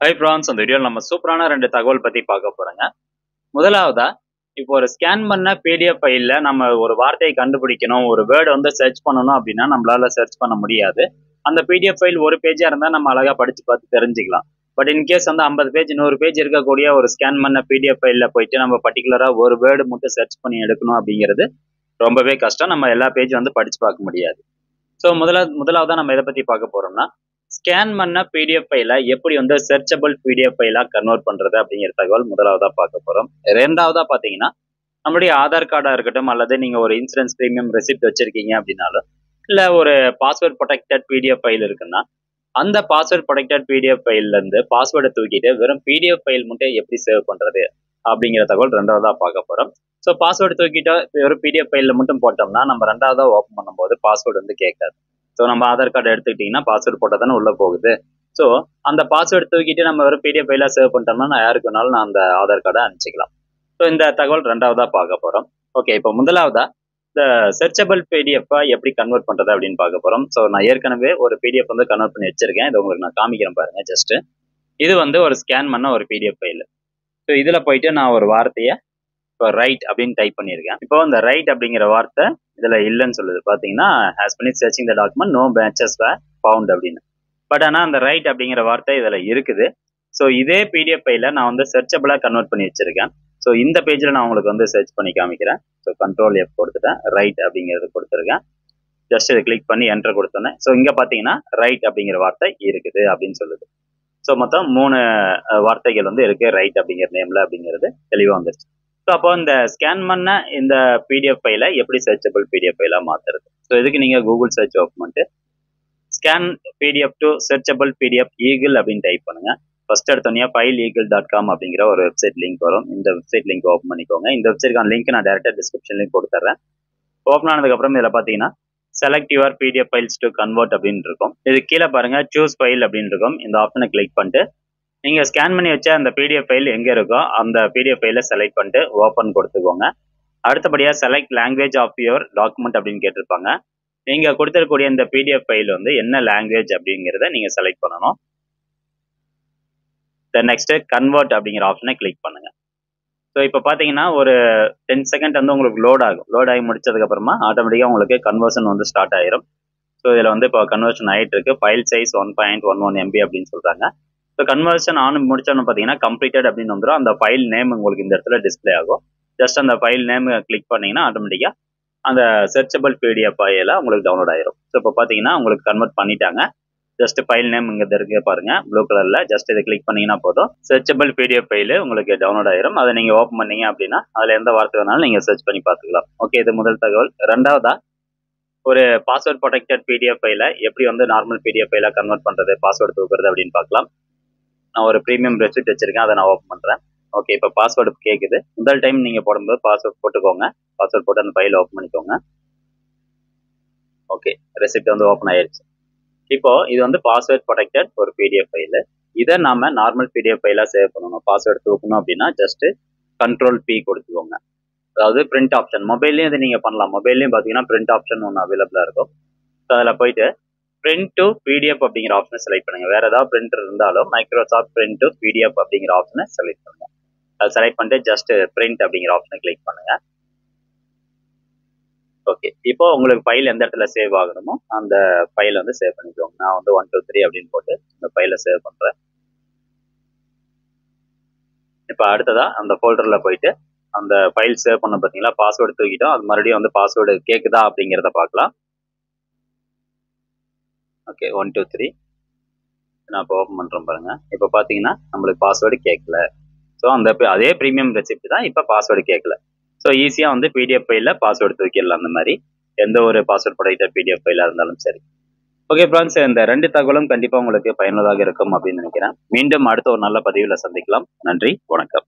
High France, அந்த வீடியோவில் நம்ம சூப்பரான 2 தகவல் பத்தி பார்க்க போறோங்க. முதலாவதா, இப்போ ஒரு ஸ்கேன் பண்ண பிடிஎஃப் ஃபைல்ல நம்ம ஒரு வார்த்தையை கண்டுபிடிக்கணும், ஒரு வேர்ட் வந்து சர்ச் பண்ணணும் அப்படின்னா நம்மளால சர்ச் பண்ண முடியாது. அந்த பிடிஎஃப் ஃபைல் ஒரு பேஜா இருந்தா நம்ம அழகா படிச்சு பார்த்து தெரிஞ்சுக்கலாம். பட் இன்கேஸ் வந்து 50 பேஜ் 100 பேஜ் இருக்கக்கூடிய ஒரு ஸ்கேன் பண்ண பிடிஎஃப் ஃபைல்ல போயிட்டு நம்ம பர்டிகுலரா ஒரு வேர்டு மட்டும் சர்ச் பண்ணி எடுக்கணும் அப்படிங்கிறது ரொம்பவே கஷ்டம். நம்ம எல்லா பேஜ் வந்து படிச்சு பார்க்க முடியாது. ஸோ முதலாவதா நம்ம எதை பத்தி பார்க்க போறோம்னா, ஸ்கேன் பண்ண பிடிஎஃப் ஃபைலை எப்படி வந்து சர்ச்சபிள் பிடிஎஃப் ஃபைலா கன்வெர்ட் பண்றது அப்படிங்கிற தகவல் முதலாவதா பார்க்க போறோம். ரெண்டாவதா பாத்தீங்கன்னா, நம்மளுடைய ஆதார் கார்டா இருக்கட்டும், அல்லது நீங்க ஒரு இன்சூரன்ஸ் பிரீமியம் ரெசிப்ட் வச்சிருக்கீங்க அப்படின்னாலும், இல்ல ஒரு பாஸ்வேர்ட் ப்ரொடெக்டட் பிடிஎஃப் ஃபைல் இருக்குன்னா, அந்த பாஸ்வேர்ட் ப்ரொடெக்டட் பிடிஎஃப் ஃபைல்ல இருந்து பாஸ்வேர்டை தூக்கிட்டு வெறும் பிடிஎஃப் ஃபைல் மட்டும் எப்படி சேவ் பண்றது அப்படிங்கிற தகவல் ரெண்டாவதா பார்க்க போறோம். ஸோ பாஸ்வேர்டு தூக்கிட்டு வெறும் பிடிஎஃப் ஃபைல்ல மட்டும் போட்டோம்னா நம்ம ரெண்டாவதா ஓப்பன் பண்ணும்போது பாஸ்வேர்டு வந்து கேட்காது. ஸோ நம்ம ஆதார் கார்டு எடுத்துக்கிட்டிங்கன்னா பாஸ்வேர்டு போட்டால் தானே உள்ள போகுது. ஸோ அந்த பாஸ்வேர்டு தூக்கிட்டு நம்ம வெறும் பிடிஎஃப் ஃபைலாக சேவ் பண்ணிட்டோம்னா நான் யாருக்கு வேணாலும் நான் அந்த ஆதார் கார்டை அனுப்பிச்சிக்கலாம். ஸோ இந்த தகவல் ரெண்டாவதா பார்க்க போறோம். ஓகே, இப்போ முதலாவதா இந்த சர்ச்சபிள் பிடிஎஃப் எப்படி கன்வெர்ட் பண்றது அப்படின்னு பார்க்க போறோம். ஸோ நான் ஏற்கனவே ஒரு பிடிஎஃப் வந்து கன்வெர்ட் பண்ணி வச்சிருக்கேன். இதை உங்களுக்கு நான் காமிக்கிறேன் பாருங்க. ஜஸ்ட் இது வந்து ஒரு ஸ்கேன் பண்ண ஒரு பிடிஎஃப் ஃபைல். ஸோ இதுல போயிட்டு நான் ஒரு வார்த்தையை இப்போ ரைட் அப்படின்னு டைப் பண்ணியிருக்கேன். இப்போ இந்த ரைட் அப்படிங்கிற வார்த்தை இதுல இல்லைன்னு சொல்லுது. பாத்தீங்கன்னா ஹேஸ் பண்ணி searching the document no matches were found அப்படின்னு. பட் ஆனால் அந்த ரைட் அப்படிங்கிற வார்த்தை இதுல இருக்குது. ஸோ இதே பிடிஎஃப் ஃபைல நான் வந்து சர்ச்சபிளா கன்வெர்ட் பண்ணி வச்சிருக்கேன். ஸோ இந்த பேஜ்ல நான் உங்களுக்கு வந்து சர்ச் பண்ணி காமிக்கிறேன். ஸோ கண்ட்ரோல் F கொடுத்துட்டேன், ரைட் அப்படிங்கிறது கொடுத்துருக்கேன். ஜஸ்ட் இதை கிளிக் பண்ணி என்டர் கொடுத்தோன்னே ஸோ இங்க பாத்தீங்கன்னா ரைட் அப்படிங்கிற வார்த்தை இருக்குது அப்படின்னு சொல்லுது. ஸோ மொத்தம் 3 வார்த்தைகள் வந்து இருக்கு ரைட் அப்படிங்கிற நேம்ல அப்படிங்கிறது தெளிவாக வந்துருச்சு. ஸோ அப்போ இந்த ஸ்கேன் பண்ண இந்த பிடிஎஃப் ஃபைலை எப்படி சர்ச்சபிள் பிடிஎஃப் ஃபைலாக மாற்றுறது? ஸோ இதுக்கு நீங்கள் கூகுள் சர்ச் ஓப்பன் பண்ணிட்டு scan PDF to searchable PDF eagle அப்படின்னு டைப் பண்ணுங்க. ஃபர்ஸ்ட் எடுத்தோன்னே fileeagle.com அப்படிங்கிற ஒரு வெப்சைட் லிங்க் வரும். இந்த வெப்சைட் லிங்க் ஓப்பன் பண்ணிக்கோங்க. இந்த வெப்சைட்கான லிங்க் நான் டேரக்டாக டிஸ்கிரிப்ஷன்லையும் கொடுத்துட்றேன். ஓப்பன் ஆனதுக்கப்புறம் இதில் பார்த்தீங்கன்னா select your PDF files to convert அப்படின்னு இருக்கும். இது கீழே பாருங்க சூஸ் ஃபைல் அப்படின்னு இருக்கும். இந்த ஆப்ஷனை கிளிக் பண்ணிட்டு நீங்க ஸ்கேன் பண்ணி வச்ச அந்த பிடிஎஃப் ஃபைல் எங்க இருக்கோ அந்த பிடிஎஃப் ஃபைலை செலக்ட் பண்ணிட்டு ஓப்பன் கொடுத்துக்கோங்க. அடுத்தபடியா select language of your document அப்படின்னு கேட்டிருப்பாங்க. நீங்க கொடுத்துருக்கூடிய இந்த பிடிஎஃப் ஃபைல் வந்து என்ன லாங்குவேஜ் அப்படிங்கிறத நீங்க செலக்ட் பண்ணணும். நெக்ஸ்ட் கன்வெர்ட் அப்படிங்கிற ஆப்ஷனை கிளிக் பண்ணுங்க. ஸோ இப்போ பார்த்தீங்கன்னா ஒரு 10 செகண்ட் வந்து உங்களுக்கு லோட் ஆகும். லோட் ஆகி முடிச்சதுக்கு அப்புறமா ஆட்டோமேட்டிக்காக உங்களுக்கு கன்வர்ஷன் வந்து ஸ்டார்ட் ஆயிரும். ஸோ இதில் வந்து இப்போ கன்வர்ஷன் ஆகிட்டு இருக்கு. ஃபைல் சைஸ் 1.11 MB அப்படின்னு சொல்றாங்க. ஸோ கன்வர்ஷன் முடிச்சோன்னு பார்த்தீங்கன்னா கம்ப்ளீட்டட் அப்படின்னு வந்துடும். அந்த ஃபைல் நேம் உங்களுக்கு இந்த இடத்துல டிஸ்பிளே ஆகும். ஜஸ்ட் அந்த ஃபைல் நேம் கிளிக் பண்ணீங்கன்னா ஆட்டோமேட்டிக்காக அந்த சர்ச்சபிள் பிடிஎஃப் ஃபைல உங்களுக்கு டவுன்லோட் ஆயிரும். ஸோ இப்போ பார்த்தீங்கன்னா உங்களுக்கு கன்வெர்ட் பண்ணிட்டாங்க. ஜஸ்ட் ஃபைல் நேம் இங்கே இருக்கு பாருங்க ப்ளூ கலர்ல. ஜஸ்ட் இதை கிளிக் பண்ணீங்கன்னா போதும் சர்ச்சபிள் பிடிஎஃப் ஃபைல் உங்களுக்கு டவுன்லோட் ஆயிரும். அதை நீங்க ஓப்பன் பண்ணீங்க அப்படின்னா அதுல எந்த வார்த்தை வேணாலும் நீங்க சர்ச் பண்ணி பார்த்துக்கலாம். ஓகே, இது முதல் தகவல். ரெண்டாவதா ஒரு பாஸ்வேர்ட் ப்ரொடெக்டட் பிடிஎஃப் ஃபைல எப்படி வந்து நார்மல் பிடிஎஃப் ஃபைலா கன்வெர்ட் பண்றது, பாஸ்வேர்டு தூக்குறது அப்படின்னு பார்க்கலாம். நான் ஒரு ப்ரீமியம் ரெசிப்ட் வச்சிருக்கேன், அதை நான் ஓப்பன் பண்றேன். ஓகே, இப்போ பாஸ்வேர்டு கேட்குது. முதல் டைம் நீங்க போடும்போது பாஸ்வேர்ட் போட்டுக்கோங்க. பாஸ்வேர்ட் போட்டு அந்த ஃபைலை ஓப்பன் பண்ணிக்கோங்க. ஓகே, ரெசிப்ட் வந்து ஓப்பன் ஆயிருச்சு. இப்போ இது வந்து பாஸ்வேர்ட் ப்ரொடெக்டட் ஒரு பிடிஎஃப் ஃபைல். இதை நாம நார்மல் பிடிஎஃப் ஃபைலா சேவ் பண்ணணும். பாஸ்வேர்டு தூக்கணும் அப்படின்னா ஜஸ்ட் கண்ட்ரோல் P கொடுத்துக்கோங்க. அதாவது பிரிண்ட் ஆப்ஷன் மொபைல்லையும் இதை நீங்க பண்ணலாம். மொபைல்லையும் பார்த்தீங்கன்னா பிரிண்ட் ஆப்ஷன் ஒன்று அவைலபிளா இருக்கும். ஸோ அதில் போயிட்டு பிரிண்ட் டு பிடிஎஃப் அப்படிங்கிற ஆப்ஷனை செலக்ட் பண்ணுங்க. வேற ஏதாவது பிரிண்டர் இருந்தாலும் மைக்ரோசாஃப்ட் பிரிண்ட் டு பிடிஎஃப் அப்படிங்கிற ஆப்ஷனை செலக்ட் பண்ணுங்க. அதை செலக்ட் பண்ணிட்டு ஜஸ்ட் பிரிண்ட் அப்படிங்கிற ஆப்ஷனை கிளிக் பண்ணுங்க. ஓகே, இப்போ உங்களுக்கு ஃபைல் எந்த இடத்துல சேவ் ஆகணுமோ அந்த ஃபைல் வந்து சேவ் பண்ணிக்கோங்க. நான் வந்து 1 2 3 அப்படின்னு போட்டு இந்த ஃபைலை சேவ் பண்றேன். இப்போ அடுத்ததா அந்த ஃபோல்டர்ல போயிட்டு அந்த ஃபைல் சேவ் பண்ண பார்த்தீங்களா, பாஸ்வேர்டு தூக்கிட்டோம். அது மறுபடியும் வந்து பாஸ்வேர்டு கேட்குதா அப்படிங்கிறத பார்க்கலாம். ஓகே, 1 2 3 நான் இப்போ ஓப்பன் பண்ணுறேன் பாருங்க. இப்போ பார்த்தீங்கன்னா நம்மளுக்கு பாஸ்வேர்டு கேட்கல. ஸோ அந்த அதே ப்ரீமியம் ரெசிப்ட் தான் இப்போ பாஸ்வேர்டு கேட்கல. ஸோ ஈஸியாக வந்து பிடிஎஃப் ஃபைலில் பாஸ்வேர்டு தூக்கிடலாம். அந்த மாதிரி எந்த ஒரு பாஸ்வேர்ட் ப்ரொடெக்டட் பிடிஎஃப் ஃபைலாக இருந்தாலும் சரி. ஓகே ஃப்ரெண்ட்ஸ், இந்த 2 தகவலும் கண்டிப்பாக உங்களுக்கு பயனுள்ளதாக இருக்கும் அப்படின்னு நினைக்கிறேன். மீண்டும் அடுத்த ஒரு நல்ல பதிவில் சந்திக்கலாம். நன்றி, வணக்கம்.